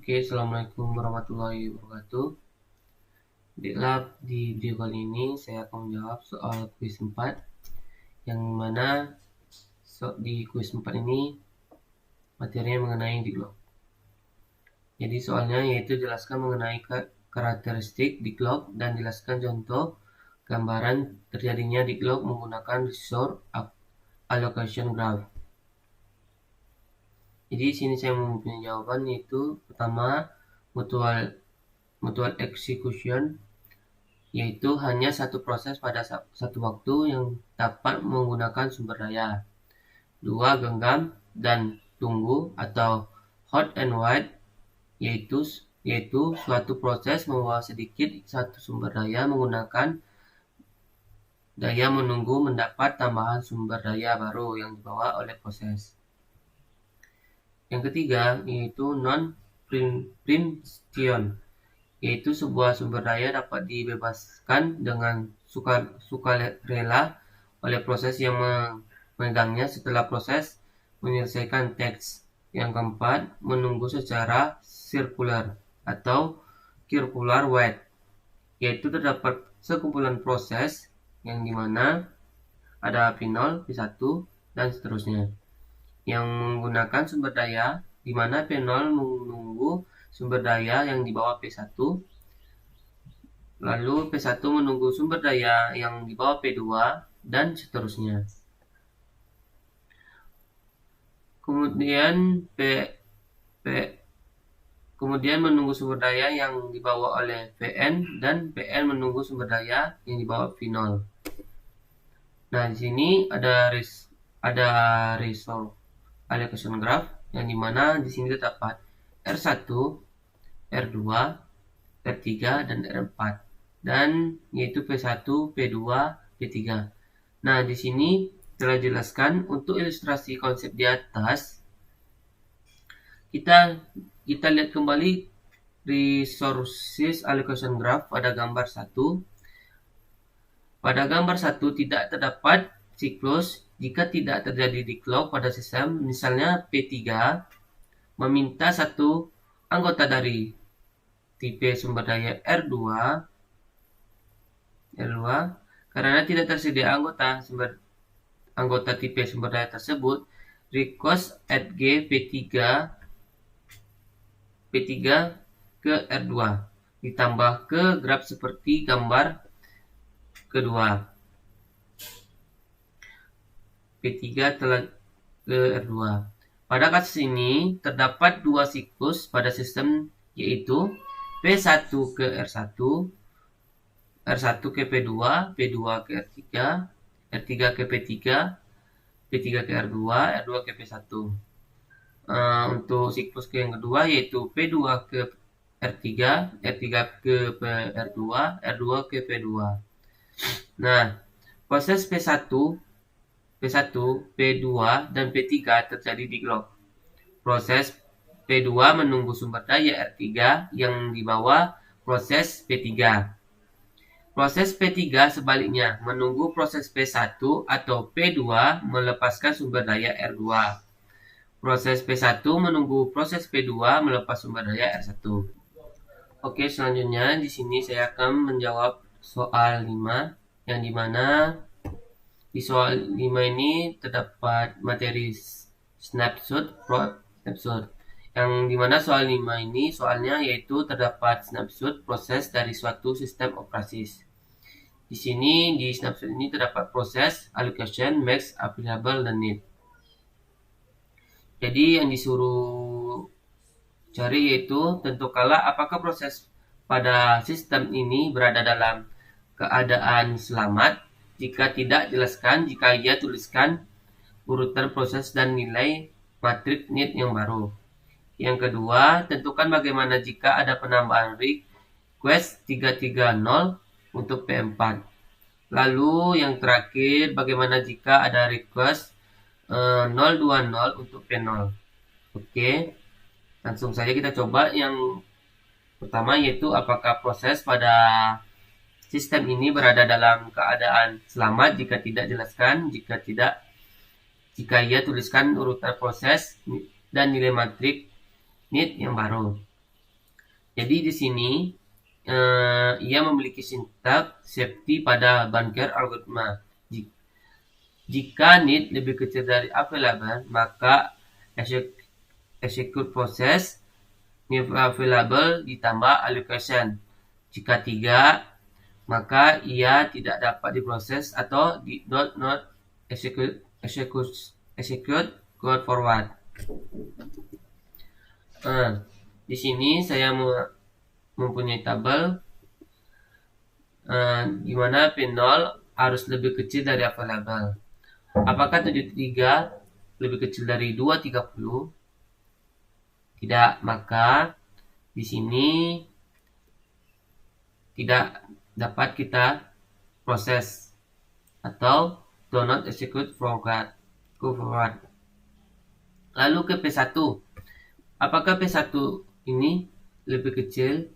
Oke, Assalamualaikum warahmatullahi wabarakatuh. Di video kali ini saya akan menjawab soal kuis 4, yang mana di kuis 4 ini materinya mengenai dialog. Jadi soalnya yaitu jelaskan mengenai karakteristik dialog dan jelaskan contoh gambaran terjadinya dialog menggunakan resource allocation graph. Jadi di sini saya mempunyai jawaban, yaitu pertama mutual execution, yaitu hanya satu proses pada satu waktu yang dapat menggunakan sumber daya. Dua, genggam dan tunggu atau hot and wait, yaitu suatu proses membawa sedikit satu sumber daya menggunakan daya menunggu mendapat tambahan sumber daya baru yang dibawa oleh proses. Yang ketiga yaitu non-preemption, yaitu sebuah sumber daya dapat dibebaskan dengan sukarela oleh proses yang memegangnya setelah proses menyelesaikan teks. Yang keempat, menunggu secara sirkular atau circular wait, yaitu terdapat sekumpulan proses yang dimana ada P0, P1, dan seterusnya yang menggunakan sumber daya, di mana P0 menunggu sumber daya yang di bawah P1, lalu P1 menunggu sumber daya yang di bawah P2, dan seterusnya. Kemudian menunggu sumber daya yang dibawa oleh Pn, dan Pn menunggu sumber daya yang dibawa P0. Nah, di sini ada resolve allocation graph, yang dimana di sini terdapat R1, R2, R3, dan R4, dan yaitu P1, P2, P3. Nah, di sini telah jelaskan untuk ilustrasi konsep di atas. Kita lihat kembali resources allocation graph pada gambar 1. Pada gambar 1 tidak terdapat siklus jika tidak terjadi declock pada sistem. Misalnya P3 meminta satu anggota dari tipe sumber daya R2 karena tidak tersedia anggota tipe sumber daya tersebut, request add G P3 ke R2 ditambah ke graf seperti gambar kedua. P3 telah ke R2. Pada kasus ini terdapat dua siklus pada sistem, yaitu P1 ke R1, R1 ke P2, P2 ke R3, R3 ke P3, P3 ke R2, R2 ke P1. Untuk siklus yang kedua yaitu P2 ke R3, R3 ke R2, R2 ke P2. Nah, proses P1, P2, dan P3 terjadi di glock. Proses P2 menunggu sumber daya R3 yang dibawa proses P3. Proses P3 sebaliknya menunggu proses P1 atau P2 melepaskan sumber daya R2. Proses P1 menunggu proses P2 melepas sumber daya R1. Oke, selanjutnya di sini saya akan menjawab soal 5, yang dimana di soal 5 ini terdapat materi snapshot, yang dimana soal 5 ini soalnya yaitu terdapat snapshot proses dari suatu sistem operasi. Di sini di snapshot ini terdapat proses allocation, max, available, dan need. Jadi yang disuruh cari yaitu tentukanlah apakah proses pada sistem ini berada dalam keadaan selamat. Jika tidak, jelaskan. Jika iya, tuliskan urutan proses dan nilai matriks need yang baru. Yang kedua, tentukan bagaimana jika ada penambahan request 330 untuk P4. Lalu yang terakhir, bagaimana jika ada request 020 untuk P0. Oke, langsung saja kita coba yang pertama, yaitu apakah proses pada sistem ini berada dalam keadaan selamat. Jika tidak, jelaskan. Jika iya, tuliskan urutan proses dan nilai matriks need yang baru. Jadi di sini ia memiliki sintak safety pada Banker algoritma. Jika need lebih kecil dari available, maka execute proses new available ditambah allocation. Jika tidak, maka ia tidak dapat diproses atau not execute go forward. Di sini saya mempunyai tabel di mana P0 harus lebih kecil dari available. Apakah 73 lebih kecil dari 230? Tidak, maka di sini tidak dapat kita proses atau do not execute forward. Go forward. Lalu ke P1. Apakah P1 ini lebih kecil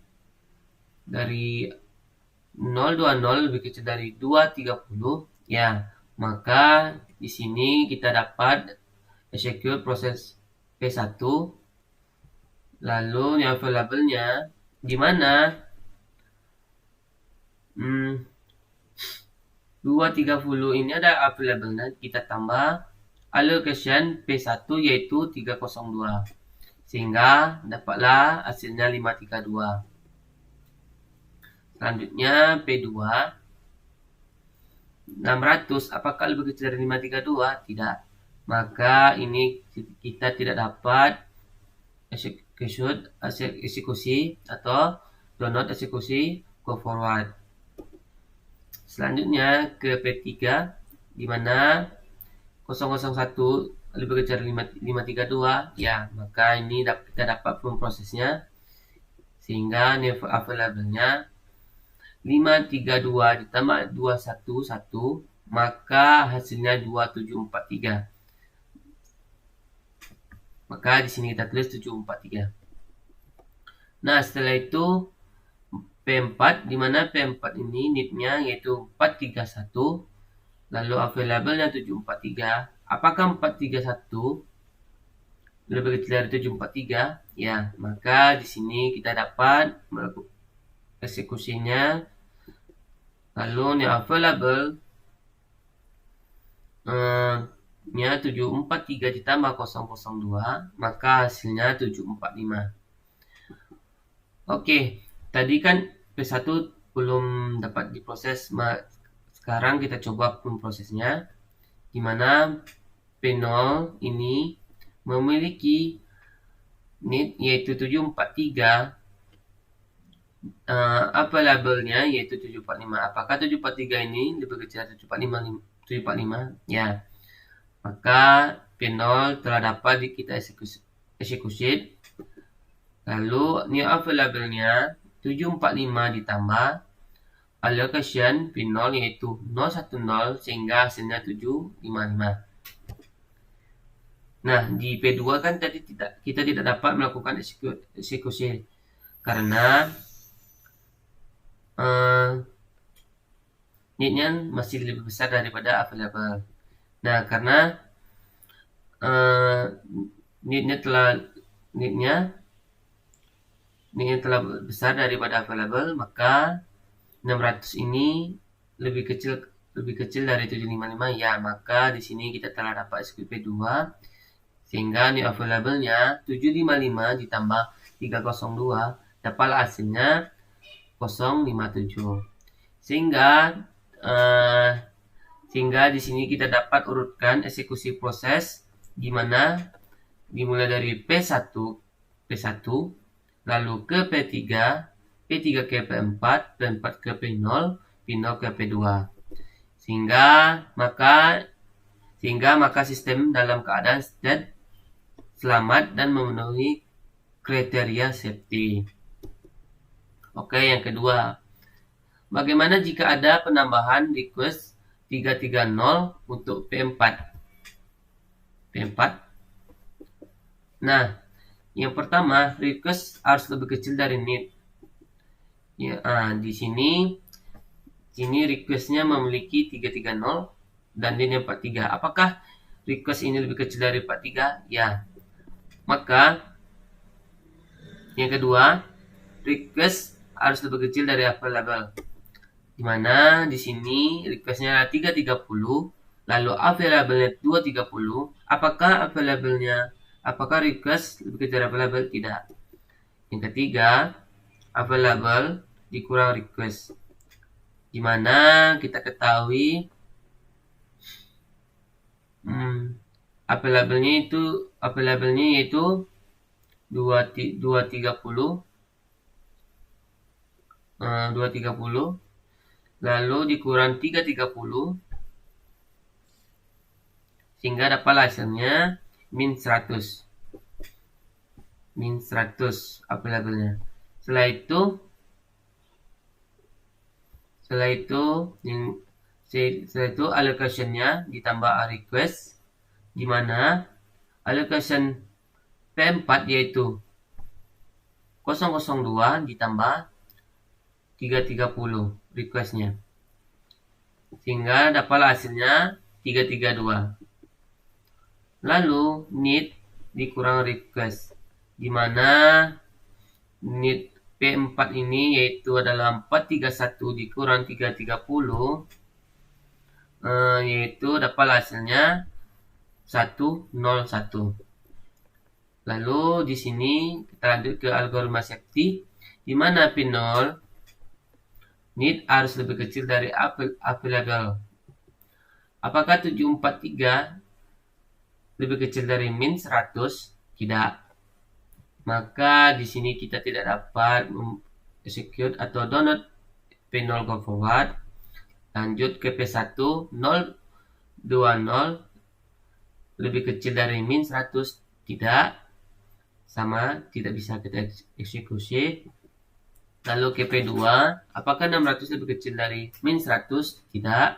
dari 020 lebih kecil dari 230? Ya, maka di sini kita dapat execute proses P1. Lalu yang available-nya di mana 230 ini ada available-nya, kita tambah allocation P1 yaitu 302 sehingga dapatlah hasilnya 532. Selanjutnya P2 600, apakah lebih kecil dari 532? Tidak. Maka ini kita tidak dapat eksekusi atau do not eksekusi go forward. Selanjutnya ke P3 di mana 001 lebih kecil dari 532, ya, maka ini kita dapat prosesnya sehingga never available-nya 532 ditambah 211, maka hasilnya 2743. Maka di sini kita tulis 743. Nah, setelah itu P4 di mana P4 ini need-nya yaitu 431, lalu available-nya 743. Apakah 431 lebih kecil dari 743? Ya, maka di sini kita dapat melakukan eksekusinya. Lalu yang available nya 743 ditambah 002, maka hasilnya 745. Oke, tadi kan P1 belum dapat diproses. Sekarang kita coba memprosesnya, di mana P0 ini memiliki need yaitu 743, available-nya yaitu 745. Apakah 743 ini lebih kecil dari 745? Ya, maka P0 telah dapat kita eksekusi. Lalu new available-nya 745 ditambah allocation P0 yaitu 010 sehingga hasilnya 755. Nah, di P2 kan tadi kita tidak dapat melakukan eksekusi karena need-nya masih lebih besar daripada available. Nah, karena need-nya telah besar daripada available, maka 600 ini lebih kecil dari 755, ya, maka di sini kita telah dapat eksekusi P2 sehingga new available-nya 755 ditambah 302 dapatlah hasilnya 057. Sehingga di sini kita dapat urutkan eksekusi proses di mana dimulai dari P1 lalu ke P3 ke P4, P4 ke P0, P0 ke P2. Sehingga maka sistem dalam keadaan selamat dan memenuhi kriteria safety. Oke, yang kedua, bagaimana jika ada penambahan request 330 untuk P4? Nah, yang pertama, request harus lebih kecil dari need. Ya, di sini requestnya memiliki 330 dan need 43. Apakah request ini lebih kecil dari 43? Ya. Maka yang kedua, request harus lebih kecil dari available. Dimana di sini requestnya 330, lalu available-nya 230. Apakah request lebih kecil dari available? Tidak. Yang ketiga, available dikurang request. Dimana kita ketahui available-nya yaitu 230 lalu dikurang 330 sehingga dapat hasilnya min 100 available-nya. Setelah itu allocation-nya ditambah request, di mana allocation P4 yaitu 002 ditambah 330 requestnya, sehingga dapat hasilnya 332. Lalu need dikurang request, di mana need P4 ini yaitu adalah 431 dikurang 330, yaitu dapat hasilnya 101. Lalu di sini kita lanjut ke algoritma safety, di mana P0 need harus lebih kecil dari available. Apakah 743 lebih kecil dari min 100? Tidak. Maka di sini kita tidak dapat execute atau download P0 go forward. Lanjut ke P1, 020 lebih kecil dari min 100? Tidak. Sama, tidak bisa kita eksekusi. Lalu ke P2, apakah 600 lebih kecil dari min 100? Tidak.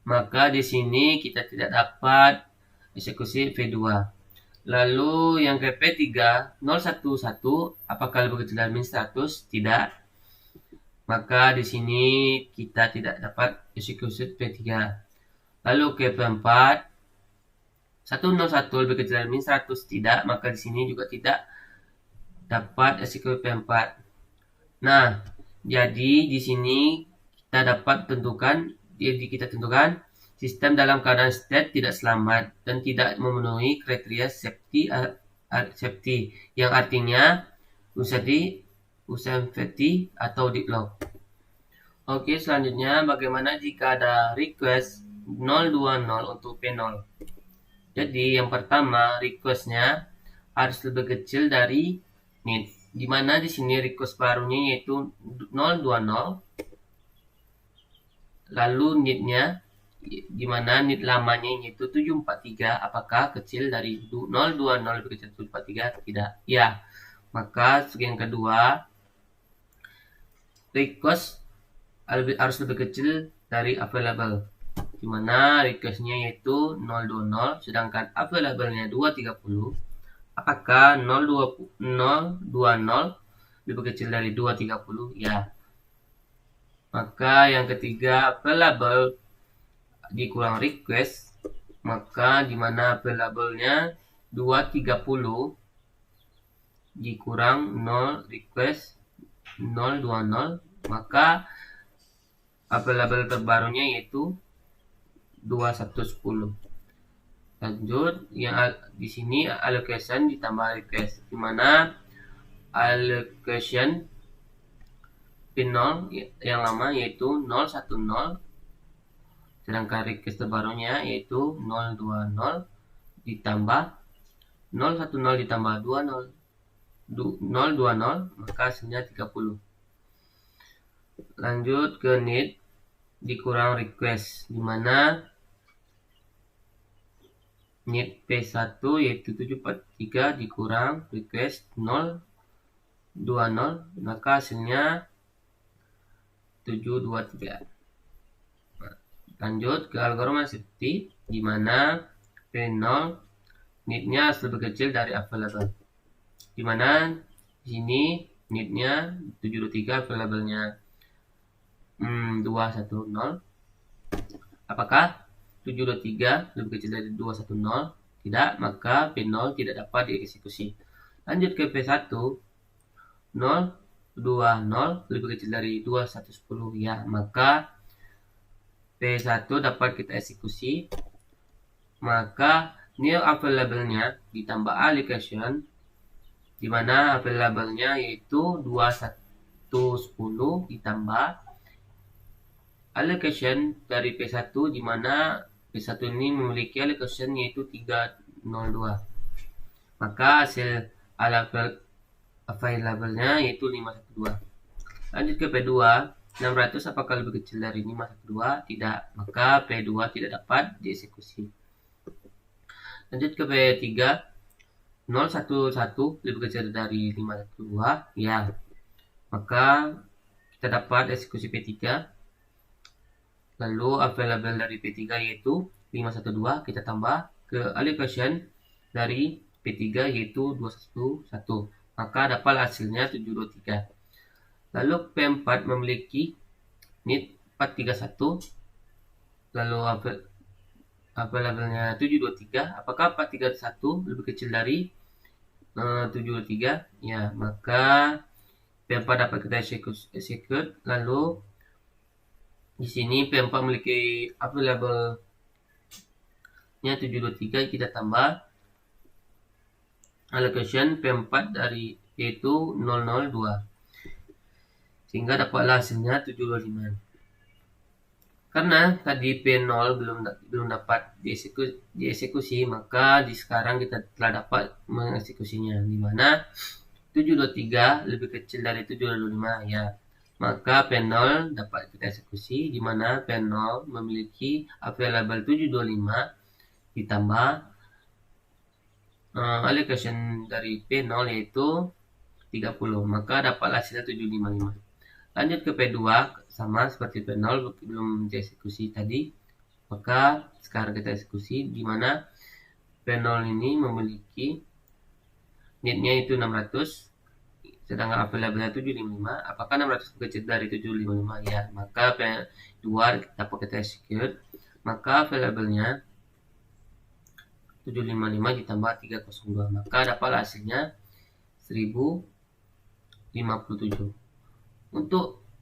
Maka di sini kita tidak dapat eksekusi P2. Lalu yang ke P3, 011, apakah lebih kecil dari min 100? Tidak. Maka di sini kita tidak dapat eksekusi P3. Lalu ke P4, 101 lebih kecil dari min 100? Tidak. Maka di sini juga tidak dapat eksekusi P4. Nah, jadi di sini kita tentukan sistem dalam keadaan state tidak selamat dan tidak memenuhi kriteria safety, yang artinya safety atau deadlock. Oke, selanjutnya bagaimana jika ada request 020 untuk P0? Jadi yang pertama, requestnya harus lebih kecil dari need, di mana di sini request barunya yaitu 020, lalu need-nya, di mana need lamanya yaitu 743, apakah kecil dari 020 lebih kecil dari 743? Tidak. Ya. Maka yang kedua, request harus lebih kecil dari available, di mana requestnya yaitu 020 sedangkan available-nya 230. Apakah 020 lebih kecil dari 230? Ya. Maka yang ketiga, available dikurang request, maka di mana available-nya 230 dikurang 0 request 020, maka available terbarunya yaitu 2110. Lanjut, yang di sini allocation ditambah request, di mana allocation P0 yang lama yaitu 010, sedangkan request terbarunya yaitu 020 ditambah 010 ditambah 020, maka hasilnya 30. Lanjut ke need dikurang request, di mana need P1 yaitu 743 dikurang request 020, maka hasilnya 723. Lanjut ke algoritma safety, di mana P0 need-nya harus lebih kecil dari available, di mana di sini need-nya 723, available-nya 210. Apakah 723 lebih kecil dari 210? Tidak, maka P0 tidak dapat dieksekusi. Lanjut ke P1, 0 20 lebih kecil dari 2110 ya, maka P1 dapat kita eksekusi. Maka new available-nya ditambah allocation, di mana available-nya yaitu 2110 ditambah allocation dari P1, di mana P1 ini memiliki allocation yaitu 302. Maka hasil available-nya yaitu 512. Lanjut ke P2, 600 apakah lebih kecil dari 512? Tidak, maka P2 tidak dapat dieksekusi. Lanjut ke P3, 011 lebih kecil dari 512? Ya, maka kita dapat eksekusi P3. Lalu available dari P3 yaitu 512, kita tambah ke allocation dari P3 yaitu 211, maka dapat hasilnya 723. Lalu P4 memiliki NIT 431, lalu available-nya 723. Apakah 431 lebih kecil dari 723? Ya, maka P4 dapat kita execute. Lalu di sini P4 memiliki available-nya 723, kita tambah allocation P4 dari yaitu 002, sehingga dapatlah hasilnya 725. Karena tadi P0 belum dapat dieksekusi, maka sekarang kita telah dapat mengeksekusinya, di mana 723 lebih kecil dari 725 ya. Maka P0 dapat kita eksekusi, di mana P0 memiliki available 725 ditambah allocation dari P0 yaitu 30, maka dapat hasilnya 755. Lanjut ke P2, sama seperti P0 belum dieksekusi tadi, maka sekarang kita eksekusi, di mana P0 ini memiliki NIT-nya itu 600, sedangkan available-nya 755. Apakah 600 kecil dari 755? Ya, maka P2 dapat kita execute, maka available-nya 755 ditambah 302, maka dapat hasilnya 1057.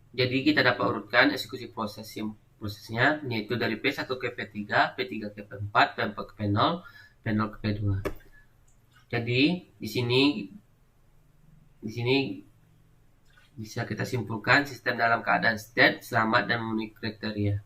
Jadi kita dapat urutkan eksekusi prosesnya, yaitu dari P1 ke P3, P3 ke P4, P4 ke P0, P0 ke P2. Jadi di sini bisa kita simpulkan sistem dalam keadaan state selamat dan memenuhi kriteria.